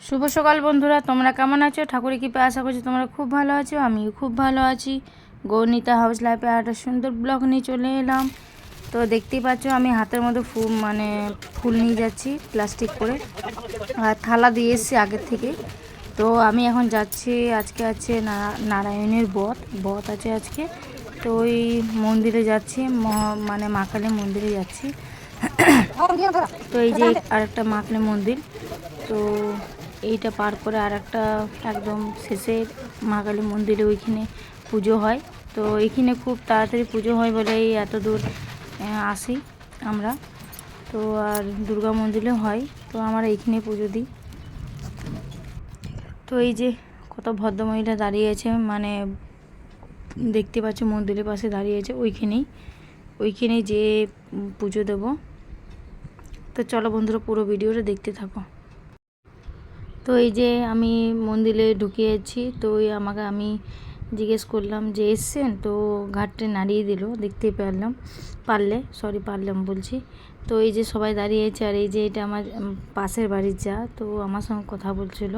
শুভ সকাল বন্ধুরা, তোমরা কেমন আছো? ঠাকুরের কৃপায় আশা করছি তোমরা খুব ভালো আছো। আমিও খুব ভালো আছি। গৌনিতা হাউস লাইফে একটা সুন্দর ব্লগ নিয়ে চলে এলাম। তো দেখতেই পাচ্ছ আমি হাতের মধ্যে ফুল নিয়ে যাচ্ছি প্লাস্টিক করে, আর থালা দিয়ে এসছি আগের থেকে। তো আমি এখন যাচ্ছি, আজকে আছে নারায়ণের বত আছে আজকে। তো ওই মন্দিরে যাচ্ছি, মানে মা কালী মন্দিরে যাচ্ছি। তো এই যে আরেকটা মা কালী মন্দির, তো এইটা পার করে আর একটা একদম শেষের মা কালী মন্দিরে ওইখানে পুজো হয়। তো এইখানে খুব তাড়াতাড়ি পুজো হয় বলেই এত দূর আসি আমরা। তো আর দুর্গা মন্দিরে হয়, তো আমরা এইখানে পুজো দিই। তো এই যে কত ভদ্রমহিলা দাঁড়িয়ে আছে, মানে দেখতে পাচ্ছ মন্দিরের পাশে দাঁড়িয়ে আছে, ওইখানেই যে পুজো দেব। তো চলো বন্ধুরা, পুরো ভিডিওটা দেখতে থাকো। তো এই যে আমি মন্দিরে ঢুকিয়েছি, তো আমি জিজ্ঞেস করলাম যে এসছেন, তো ঘাটটা নাড়িয়ে দিল, দেখতেই পারলাম বলছি। তো এই যে সবাই দাঁড়িয়ে আছে, আর এই যে এটা আমার পাশের বাড়ির যা, তো আমার সঙ্গে কথা বলছিল।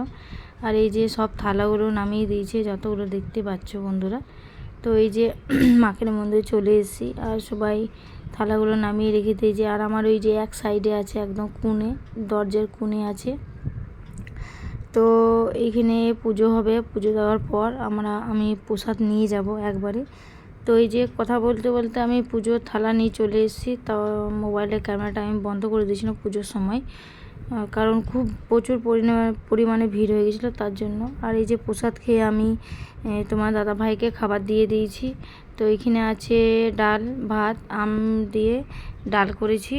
আর এই যে সব থালাগুলো নামিয়ে দিয়েছে, যতগুলো দেখতে পাচ্ছ বন্ধুরা। তো এই যে মাকের মন্দিরে চলে এসেছি, আর সবাই থালাগুলো নামিয়ে রেখে দিয়েছে। আর আমার ওই যে এক সাইডে আছে, একদম দরজার কোণে আছে। তো এইখানে পুজো হবে, পুজো দেওয়ার পর আমি প্রসাদ নিয়ে যাব একবারে। তো এই যে কথা বলতে বলতে আমি পুজোর থালা নিয়ে চলে এসেছি। তাও মোবাইলের ক্যামেরাটা আমি বন্ধ করে দিয়েছিলাম পুজোর সময়, কারণ খুব প্রচুর পরিমাণে ভিড় হয়ে গেছিলো তার জন্য। আর এই যে প্রসাদ খেয়ে আমি তোমার দাদা ভাইকে খাবার দিয়ে দিয়েছি। তো এখানে আছে ডাল ভাত, আম দিয়ে ডাল করেছি,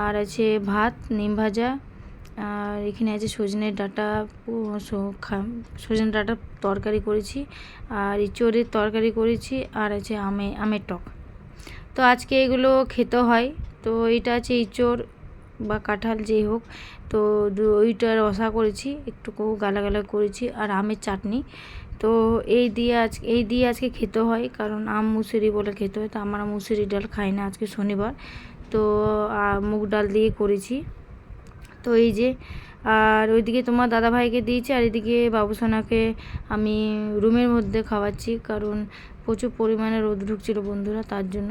আর আছে ভাত, নিম ভাজা, আর এখানে আছে সজনে ডাঁটা তরকারি করেছি, আর ইঁচড়ের তরকারি করেছি, আর আছে আমের টক। তো আজকে এগুলো খেতে হয়। তো এইটা আছে ইঁচড় বা কাঁঠাল যেই হোক, তো ওইটা রসা করেছি, একটু গালা করেছি, আর আমের চাটনি। তো এই দিয়ে আজকে খেতে হয়, কারণ আম মুসুরি বলে খেতে হয়। তো আমরা মুসুরি ডাল খাই না, আজকে শনিবার। তো মুগ ডাল দিয়ে করেছি। তো এই যে, আর ওইদিকে তোমার দাদাভাইকে দিয়েছি, আর এদিকে বাবুসোনাকে আমি রুমের মধ্যে খাওয়াচ্ছি, কারণ প্রচুর পরিমাণে রোদ ঢুকছিল বন্ধুরা, তার জন্য।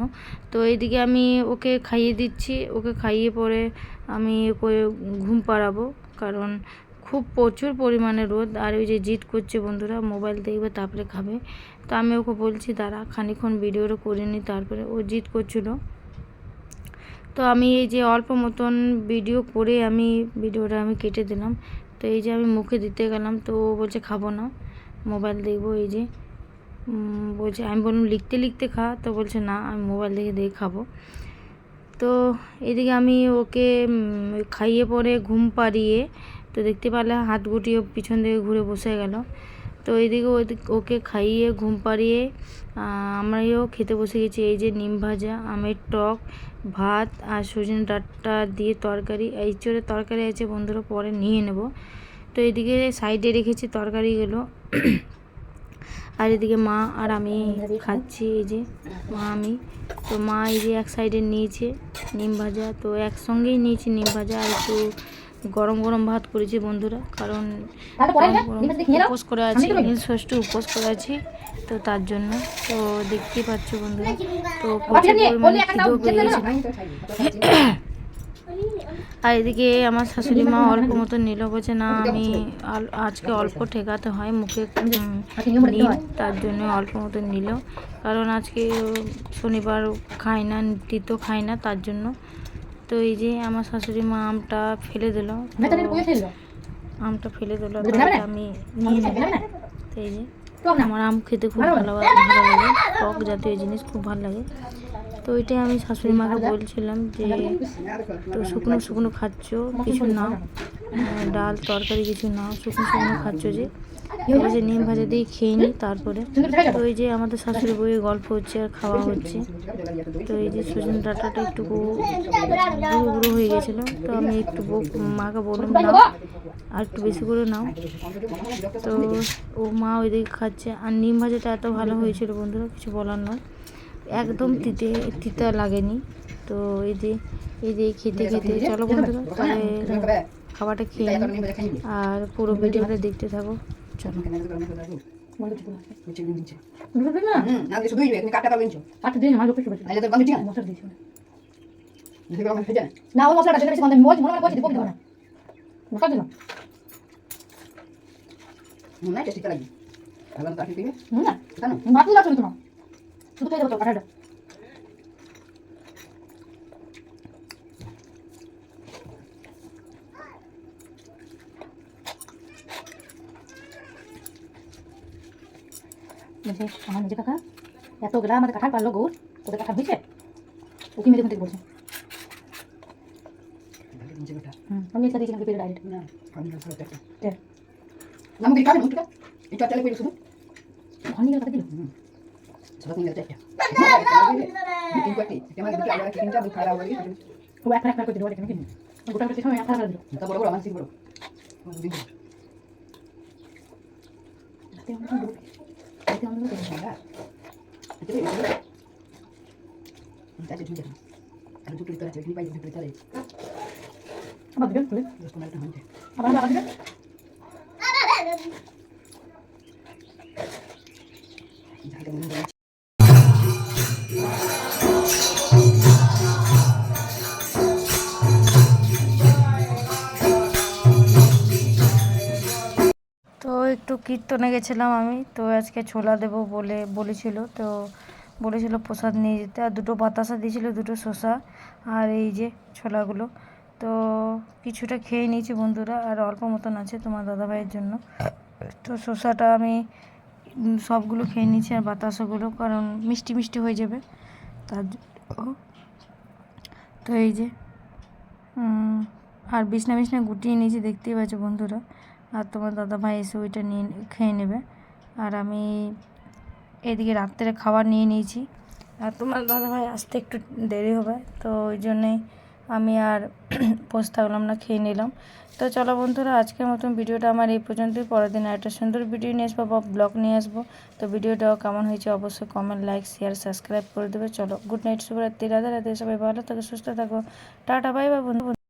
তো এইদিকে আমি ওকে খাইয়ে দিচ্ছি, ওকে খাইয়ে পরে আমি ওকে ঘুম পাড়াবো, কারণ খুব প্রচুর পরিমাণে রোদ। আর ওই যে জিদ করছে বন্ধুরা, মোবাইল দেখবে তারপরে খাবে। তো আমি ওকে বলছি দাঁড়া খানিক্ষণ ভিডিওটা করে নিই, তারপরে ও জিদ করছিল। তো আমি এই যে অল্প মতন ভিডিও করে ভিডিওটা আমি কেটে দিলাম। তো এই যে আমি মুখে দিতে গেলাম, তো ও বলছে খাবো না, মোবাইল দেখবো। এই যে বলছে, আমি বললাম লিখতে খা, তো বলছে না আমি মোবাইল দেখে খাবো। তো এদিকে আমি ওকে খাইয়ে পরে ঘুম পাড়িয়ে, তো দেখতে পারলে হাত গুটিয়ে পিছন দিকে ঘুরে বসে গেল। তো এইদিকে ওকে খাইয়ে ঘুম পাড়িয়ে আমরাও খেতে বসে গেছি। এই যে নিম ভাজা, আমের টক, ভাত, আর সজনে ডাঁটা দিয়ে তরকারি, ইঁচড়ের তরকারি আছে বন্ধুরা, পরে নিয়ে নেব। তো এদিকে সাইডে রেখেছি তরকারিগুলো। আর এদিকে মা আর আমি খাচ্ছি, এই যে আমি। তো মা এই যে এক সাইডে নিয়েছে নিম ভাজা, তো একসঙ্গেই নিয়েছি নিম ভাজা, আর একটু গরম ভাত করেছি বন্ধুরা, কারণ উপোস করে আছি, নীলষষ্ঠী উপোস করে আছি, তো তার জন্য। তো দেখতেই পাচ্ছ বন্ধুরা, তো প্রচুর পরিমাণে খিদেও পেয়ে গেছিলো। আর এদিকে আমার শাশুড়ি মা অল্প মতো নিল, বলছে না আমি আজকে অল্প ঠেকাতে হয় মুখে নিম, তার জন্য অল্প মতো নিল, কারণ আজকে শনিবার খাই না, তিতো খাই না, তার জন্য। তো এই যে আমার শাশুড়ি মা আমটা ফেলে দিল, আমি নিয়ে নেব। তো এই যে আমার আম খেতে খুব ভালো লাগে, টক জাতীয় জিনিস খুব ভালো লাগে। তো ওইটাই আমি শাশুড়ি মাকে বলছিলাম যে তো শুকনো খাচ্ছ, কিছু নাও, ডাল তরকারি কিছু নাও, শুকনো খাচ্ছ যে, যে নিম ভাজা দিয়ে খেয়ে নিই তারপরে। তো এই যে আমাদের শাশুড়ি বইয়ে গল্প হচ্ছে আর খাওয়া হচ্ছে। তো এই যে সজনে ডাঁটাটা একটু গুঁড়ো হয়ে গেছিলো, তো আমি একটু মাকে বললাম নাও, আর একটু বেশি করে নাও। তো ও মা ওইদিকে খাচ্ছে, আর নিম ভাজাটা এত ভালো হয়েছিল বন্ধুরা, কিছু বলার নয়, একদম তিতা লাগেনি। তো এই যে খেতে চলো বন্ধুরা, তাহলে খাবারটা খেয়ে নিই আর পুরো ভিডিওটা দেখতে থাকো। চলো। না ওই মশলাটা সেটা বেশি গন্ধ মনে মনে করছি দিব দিব না মশলা দিলাম না টেস্টি লাগবে ভালো কাটি দিবে না কেন মাছ লাগছে না শুধু খেয়ে দেবো তো কাটাটা বলছে আমার নিজে কাকা এত গেলা আমাদের কাঁঠাল পারলো গৌর ওদের কাঁঠাল হয়েছে ওকে মেরে মেরে বলছে আমি এটা দিয়েছিলাম পেটে ডাইরেক্ট না আমি না সাথে তে নাম কি কাটে মুটকা এটা তেলে কইলো শুধু ধনি কাটা দিল সব নিয়ে যাচ্ছে তিন কোটি কেমন দিকে আগে তিনটা দুই খারাপ হয়ে গেছে ও এক লাখ করে দিল এটা কেন গোটা করে সময় এক লাখ করে দিল তা বড় বড় মানসিক বড় দিন রাতে আমরা দূর রাতে আমরা দূর না এটা এটা ঠিক আছে আর দুটো লিটার আছে কি পাই দুটো লিটার আবার দিবেন খুলে 10 15 মিনিট আবার দিবেন তো একটু কীর্তনে গেছিলাম আমি, তো আজকে ছোলা দেবো বলেছিল, তো বলেছিল প্রসাদ নিয়ে যেতে, আর দুটো বাতাসা দিয়েছিল, দুটো শসা, আর এই যে ছোলাগুলো। তো কিছুটা খেয়ে নিয়েছি বন্ধুরা, আর অল্প মতন আছে তোমার দাদাভাইয়ের জন্য। তো শসাটা আমি সবগুলো খেয়ে নিয়েছি, আর বাতাসাগুলো, কারণ মিষ্টি মিষ্টি হয়ে যাবে তার। তো এই যে আর বিছনা গুটিয়ে নিয়েছি, দেখতেই পাচ্ছ বন্ধুরা। আর তোমার দাদাভাই এসে ওইটা নিয়ে খেয়ে নেবে, আর আমি এদিকে রাত্রে খাবার নিয়ে নিয়েছি, আর তোমার দাদাভাই আসতে একটু দেরি হবে, তো ওই জন্যেই আমি আর বসে থাকলাম না, খেয়ে নিলাম। তো চলো বন্ধুরা, আজকের মতন ভিডিওটা আমার এই পর্যন্তই। পরের দিন একটা সুন্দর ভিডিও নিয়ে আসবো বা ব্লগ নিয়ে আসবো। তো ভিডিওটাও কেমন হয়েছে অবশ্যই কমেন্ট, লাইক, শেয়ার, সাবস্ক্রাইব করে দেবে। চলো, গুড নাইট, শুভরাত্রি, রাধে রাধে, সবাই ভালো থাকো, সুস্থ থাকো, টাটা, বাই বাই বন্ধু।